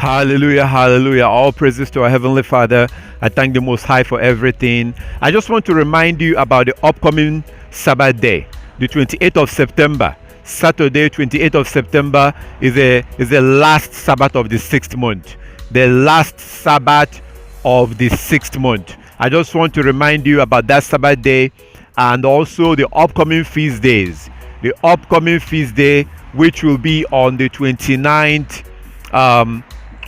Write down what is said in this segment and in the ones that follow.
Hallelujah, hallelujah. All praises to our Heavenly Father. I thank the Most High for everything. I just want to remind you about the upcoming Sabbath day, the 28th of September. Saturday, 28th of September is the last Sabbath of the 6th month. The last Sabbath of the 6th month. I just want to remind you about that Sabbath day and also the upcoming feast days. The upcoming feast day, which will be on the 29th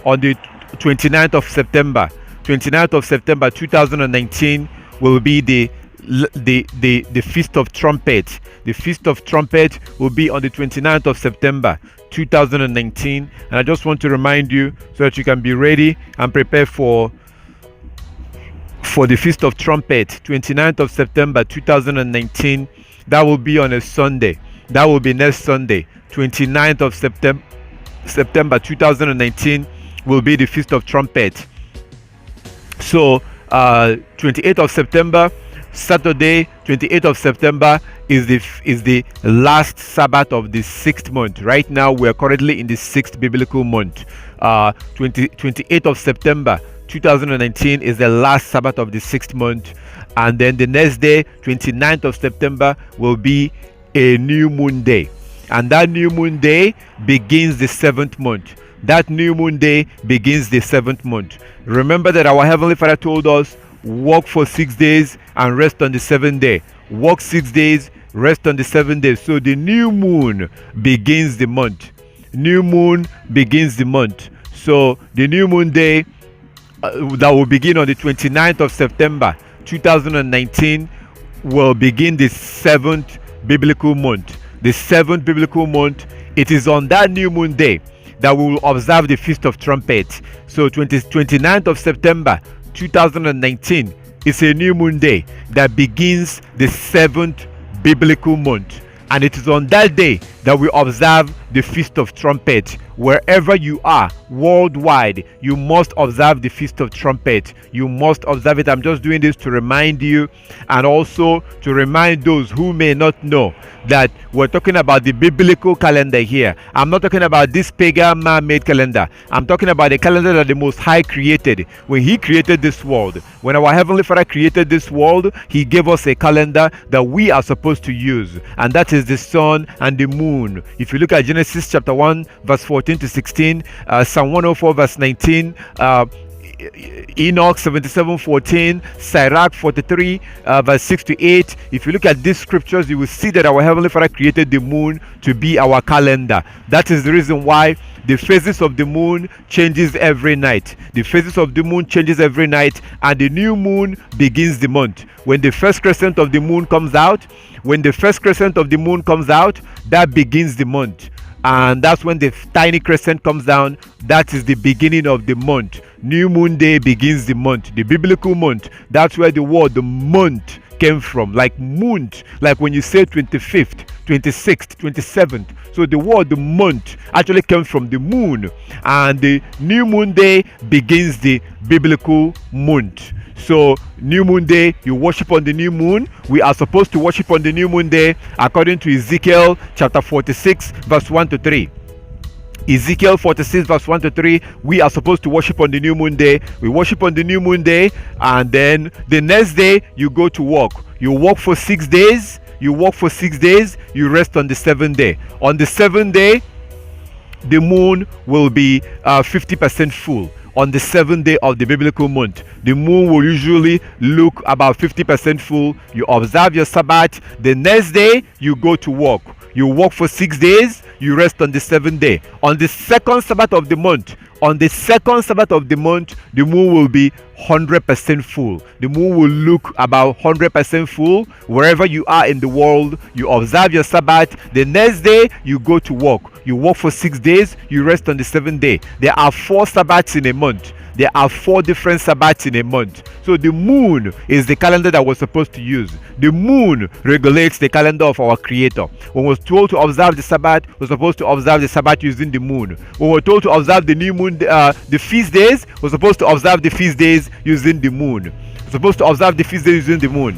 on the 29th of September. 29th of September 2019 will be the Feast of Trumpet. The Feast of Trumpet will be on the 29th of September 2019, and I just want to remind you so that you can be ready and prepare for the Feast of Trumpet, 29th of September 2019. That will be on a Sunday. That will be next Sunday, 29th of September 2019 will be the Feast of Trumpet. So 28th of September, Saturday, 28th of September is the last Sabbath of the 6th month. Right now we are currently in the 6th biblical month. 28th of September 2019 is the last Sabbath of the 6th month, and then the next day, 29th of September, will be a new moon day, and that new moon day begins the 7th month. That new moon day begins the 7th month. Remember that our Heavenly Father told us, work for 6 days and rest on the 7th day. Work 6 days, rest on the 7th day. So the new moon begins the month. New moon begins the month. So the new moon day that will begin on the 29th of September 2019 will begin the 7th biblical month. The 7th biblical month, it is on that new moon day that we will observe the Feast of Trumpet. So 29th of September 2019 is a new moon day that begins the 7th biblical month. And it is on that day that we observe the Feast of Trumpet. Wherever you are worldwide, you must observe the Feast of Trumpet. You must observe it. I'm just doing this to remind you, and also to remind those who may not know that we're talking about the biblical calendar here. I'm not talking about this pagan man-made calendar. I'm talking about the calendar that the Most High created when He created this world. When our Heavenly Father created this world, He gave us a calendar that we are supposed to use, and that is the sun and the moon. If you look at Genesis chapter 1 verse 14 to 16, Psalm 104 verse 19, Enoch 77:14, Sirach 43 verse 6 to 8. If you look at these scriptures, you will see that our Heavenly Father created the moon to be our calendar. That is the reason why the phases of the moon changes every night. The phases of the moon changes every night, and the new moon begins the month. When the first crescent of the moon comes out, that begins the month. And that's when the tiny crescent comes down. That is the beginning of the month. New moon day begins the month, the biblical month. That's where the word the month came from, like month, like when you say 25th, 26th, 27th. So the word the month actually comes from the moon, and the new moon day begins the biblical month. So new moon day, you worship on the new moon. We are supposed to worship on the new moon day according to Ezekiel chapter 46 verse 1 to 3. Ezekiel 46 verse 1 to 3, we are supposed to worship on the new moon day. We worship on the new moon day, and then the next day you go to work. You work for 6 days. You rest on the 7th day. On the 7th day, the moon will be 50% full. On the 7th day of the biblical month, the moon will usually look about 50% full. You observe your Sabbath. The next day, you go to work. You work for 6 days. You rest on the 7th day. On the second Sabbath of the month, the moon will be 100% full. The moon will look about 100% full. Wherever you are in the world, you observe your Sabbath. The next day, you go to work. You work for 6 days. You rest on the 7th day. There are 4 Sabbaths in a month. There are 4 different Sabbaths in a month. So the moon is the calendar that we're supposed to use. The moon regulates the calendar of our Creator. When we're told to observe the Sabbath, we're supposed to observe the Sabbath using the moon. When we're told to observe the new moon, the feast days, we're supposed to observe the feast days using the moon. We're supposed to observe the feast days using the moon.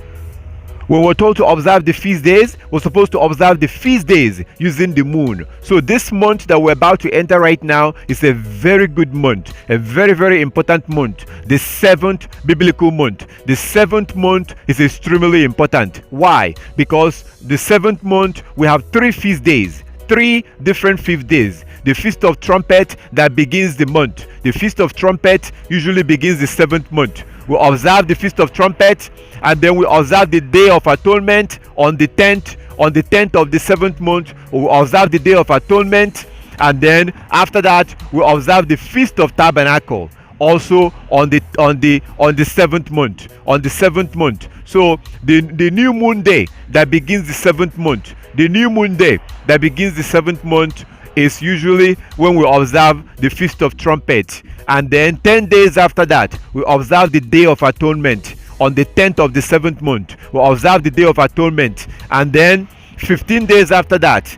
When we're told to observe the feast days, we're supposed to observe the feast days using the moon. So this month that we're about to enter right now is a very good month, a very, very important month, the 7th biblical month. The 7th month is extremely important. Why? Because the 7th month, we have 3 feast days, 3 different feast days. The Feast of Trumpet that begins the month. The Feast of Trumpet usually begins the 7th month. We observe the Feast of Trumpet, and then we observe the Day of Atonement on the 10th. On the 10th of the 7th month, we observe the Day of Atonement, and then after that, we observe the Feast of Tabernacle, also on the 7th month. On the 7th month. So the new moon day that begins the 7th month. The new moon day that begins the 7th month is usually when we observe the Feast of Trumpet, and then 10 days after that we observe the Day of Atonement. On the 10th of the 7th month we observe the Day of Atonement, and then 15 days after that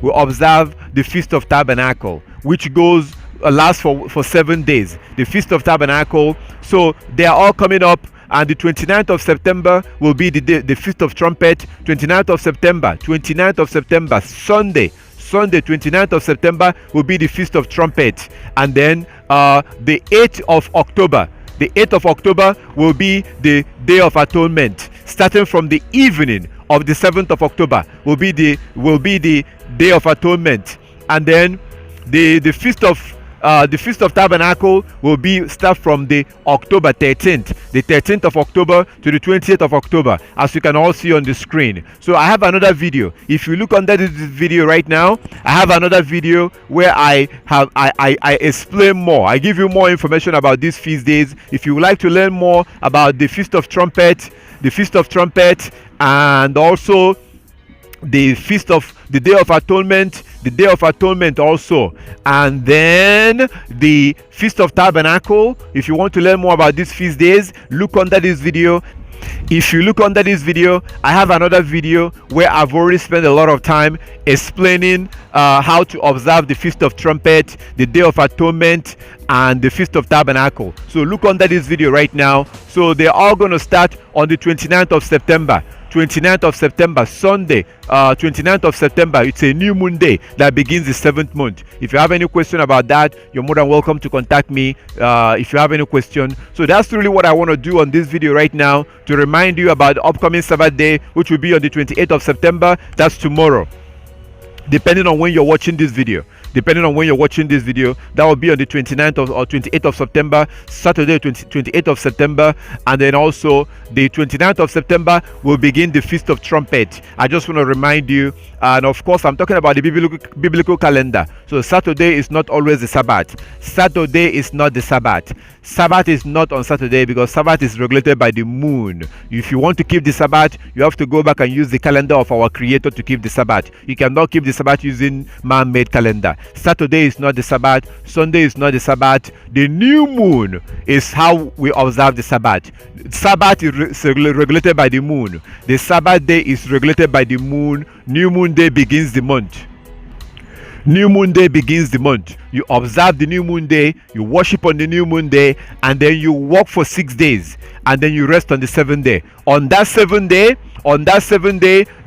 we observe the Feast of Tabernacle, which lasts for 7 days, the Feast of Tabernacle. So they are all coming up, and the 29th of September will be the Feast of Trumpet. 29th of September, Sunday 29th of September will be the Feast of Trumpet, and then the 8th of October will be the Day of Atonement. Starting from the evening of the 7th of October will be the Day of Atonement, and then the Feast of Tabernacle will start from the October 13th, the 13th of October to the 20th of October, as you can all see on the screen. So I have another video. If you look under this video right now, I have another video where I explain more. I give you more information about these feast days. If you would like to learn more about the Feast of Trumpet, and also the Day of Atonement also, and then the Feast of Tabernacle. If you want to learn more about these feast days, look under this video. If you look under this video, I have another video where I've already spent a lot of time explaining how to observe the Feast of Trumpet, the Day of Atonement, and the Feast of Tabernacle. So look under this video right now. So they're all going to start on the 29th of September. 29th of September, Sunday, 29th of September. It's a new moon day that begins the 7th month. If you have any question about that, you're more than welcome to contact me if you have any question. So that's really what I want to do on this video right now, to remind you about the upcoming Sabbath day, which will be on the 28th of September. That's tomorrow, depending on when you're watching this video. That will be on the 29th or 28th of September, Saturday 28th of September, and then also the 29th of September will begin the Feast of Trumpet. I just want to remind you, and of course I'm talking about the biblical calendar. So Saturday is not always the Sabbath. Saturday is not the Sabbath. Sabbath is not on Saturday, because Sabbath is regulated by the moon. If you want to keep the Sabbath, you have to go back and use the calendar of our Creator to keep the Sabbath. You cannot keep the Sabbath using man-made calendar. Saturday is not the Sabbath. Sunday is not the Sabbath. The new moon is how we observe the Sabbath. Sabbath is regulated by the moon. The Sabbath day is regulated by the moon. New moon day begins the month. New moon day begins the month. You observe the new moon day, you worship on the new moon day, and then you work for 6 days, and then you rest on the 7th day. On that seventh day,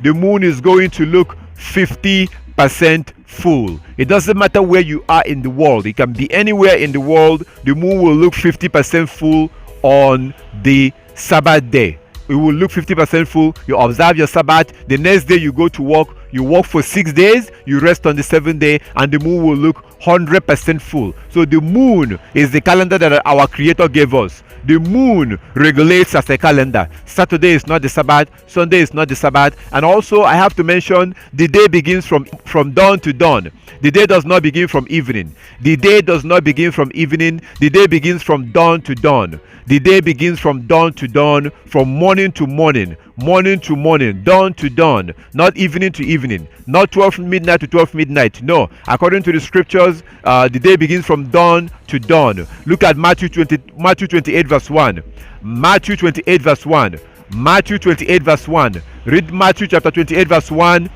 the moon is going to look 50% full. It doesn't matter where you are in the world. It can be anywhere in the world. The moon will look 50% full on the Sabbath day. It will look 50% full. You observe your Sabbath. The next day you go to work. You work for 6 days. You rest on the 7th day, and the moon will look 100% full. So the moon is the calendar that our Creator gave us. The moon regulates as a calendar. Saturday is not the Sabbath. Sunday is not the Sabbath. And also I have to mention, the day begins from dawn to dawn. The day does not begin from evening. The day does not begin from evening. The day begins from dawn to dawn. The day begins from dawn to dawn, from morning to morning, morning to morning, dawn to dawn, not evening to evening, not 12 midnight to 12 midnight. No, according to the scriptures, the day begins from dawn to dawn. Look at Matthew 28 verse 1. Matthew 28 verse 1. Matthew 28 verse 1. Read Matthew chapter 28 verse 1.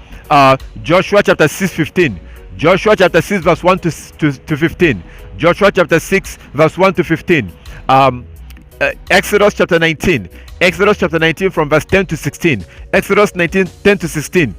Joshua chapter 6:15. Joshua chapter 6 verse 1 to 15. Joshua chapter 6 verse 1 to 15. Exodus chapter 19. Exodus chapter 19 from verse 10 to 16. Exodus 19, 10 to 16.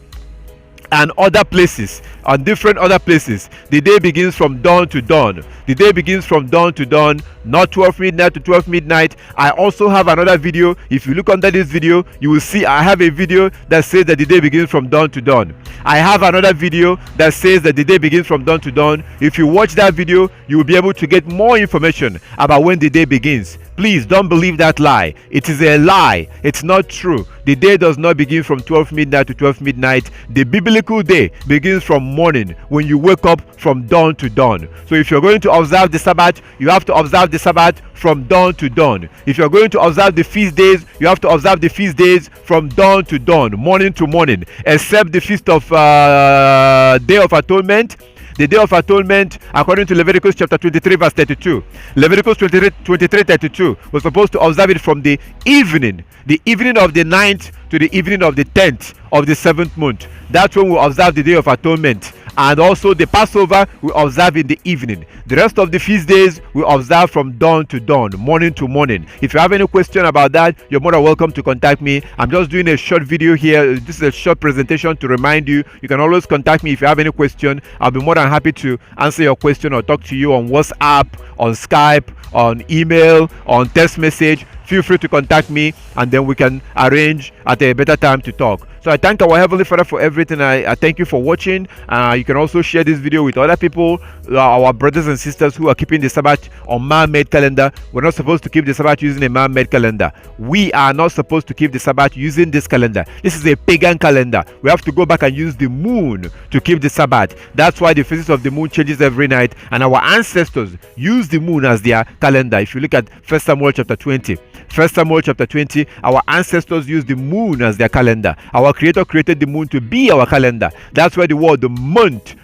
And other places, on different other places, the day begins from dawn to dawn. The day begins from dawn to dawn, not 12 midnight to 12 midnight. I also have another video. If you look under this video, you will see I have a video that says that the day begins from dawn to dawn. I have another video that says that the day begins from dawn to dawn. If you watch that video, you will be able to get more information about when the day begins. Please don't believe that lie. It is a lie. It's not true. The day does not begin from 12 midnight to 12 midnight. The biblical day begins from morning, when you wake up from dawn to dawn. So if you're going to observe the Sabbath, you have to observe the Sabbath from dawn to dawn. If you're going to observe the feast days, you have to observe the feast days from dawn to dawn, morning to morning, except the feast of Day of Atonement. The Day of Atonement, according to Leviticus chapter 23 verse 32. Leviticus 23 32, we're supposed to observe it from the evening of the 9th to the evening of the 10th of the 7th month. That's when we observe the Day of Atonement. And also the Passover we observe in the evening. The rest of the feast days we observe from dawn to dawn, morning to morning. If you have any question about that, you're more than welcome to contact me. I'm just doing a short video here. This is a short presentation to remind you. You can always contact me if you have any question. I'll be more than happy to answer your question or talk to you on WhatsApp, on Skype, on email, on text message. Feel free to contact me, and then we can arrange at a better time to talk. So I thank our Heavenly Father for everything. I thank you for watching. You can also share this video with other people, our brothers and sisters who are keeping the Sabbath on man-made calendar. We're not supposed to keep the Sabbath using a man-made calendar. We are not supposed to keep the Sabbath using this calendar. This is a pagan calendar. We have to go back and use the moon to keep the Sabbath. That's why the phases of the moon changes every night, and our ancestors use the moon as their calendar. If you look at 1 Samuel chapter 20, 1 Samuel chapter 20, our ancestors used the moon as their calendar. Our Creator created the moon to be our calendar. That's why the word month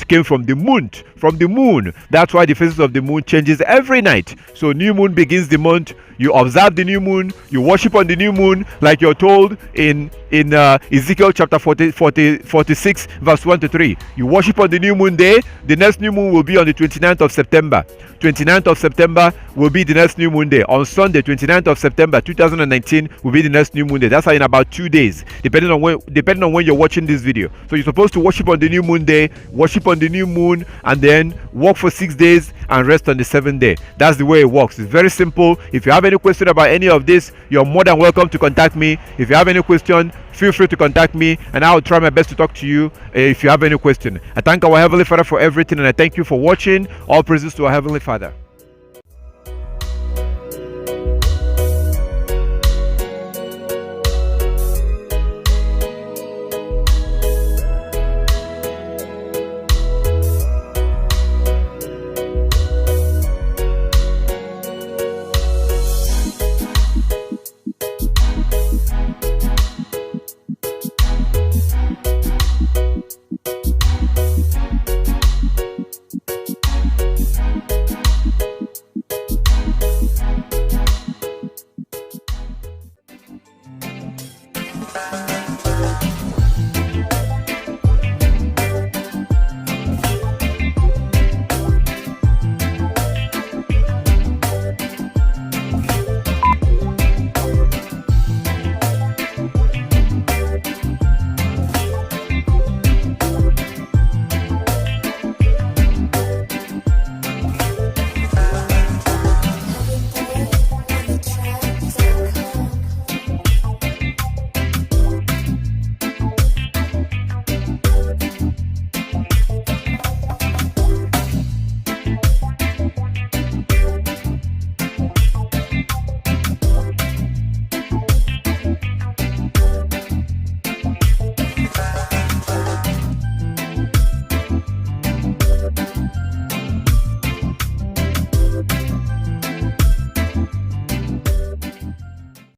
came from the moon. That's why the phases of the moon changes every night. So new moon begins the month. You observe the new moon. You worship on the new moon, like you're told in Ezekiel chapter 46 verse 1 to 3. You worship on the new moon day. The next new moon will be on the 29th of September. 29th of September will be the next new moon day. On Sunday, 29th of September 2019 will be the next new moon day. That's in about 2 days, depending on when you're watching this video. So you're supposed to worship on the new moon day, worship on the new moon, and then work for 6 days and rest on the 7th day. That's the way it works. It's very simple. If you have any question about any of this, you're more than welcome to contact me. If you have any question, feel free to contact me, and I will try my best to talk to you if you have any question. I thank our Heavenly Father for everything, and I thank you for watching. All praises to our Heavenly Father.